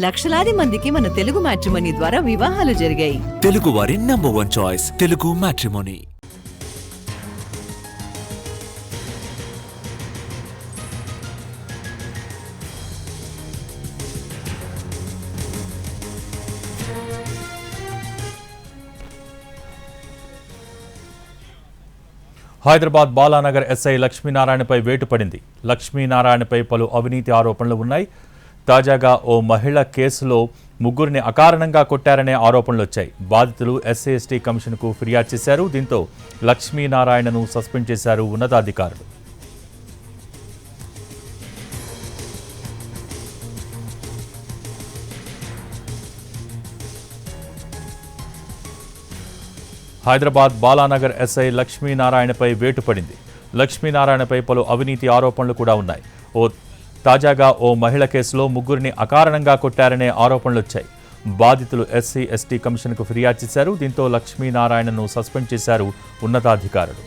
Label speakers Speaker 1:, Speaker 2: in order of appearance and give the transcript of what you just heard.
Speaker 1: లక్షలాది మందికి మన తెలుగు మ్యాట్రిమోనీ ద్వారా వివాహాలు జరిగాయి.
Speaker 2: తెలుగు వారి number 1 choice Telugu matrimony.
Speaker 3: Hyderabad Balanagar SI లక్ష్మీనారాయణపై వేటు పడింది. లక్ష్మీనారాయణపై పలు అవినీతి ఆరోపణలు ఉన్నాయి. తాజాగా ఓ మహిళ కేసులో ముగ్గురిని అకారణంగా కొట్టారనే ఆరోపణలు వచ్చాయి. బాధితులు ఎస్సీ ఎస్టీ కమిషన్కు ఫిర్యాదు చేశారు. దీంతో లక్ష్మీనారాయణను సస్పెండ్ చేశారు ఉన్నతాధికారులు. హైదరాబాద్ బాలానగర్ ఎస్ఐ లక్ష్మీనారాయణపై వేటు పడింది. లక్ష్మీనారాయణపై పలు అవినీతి ఆరోపణలు కూడా ఉన్నాయి. తాజాగా ఓ మహిళ కేసులో ముగ్గురిని అకారణంగా కొట్టారనే ఆరోపణలు వచ్చాయి. బాధితులు ఎస్సీ ఎస్టీ కమిషన్కు ఫిర్యాదు చేశారు. దీంతో లక్ష్మీనారాయణను సస్పెండ్ చేశారు ఉన్నతాధికారులు.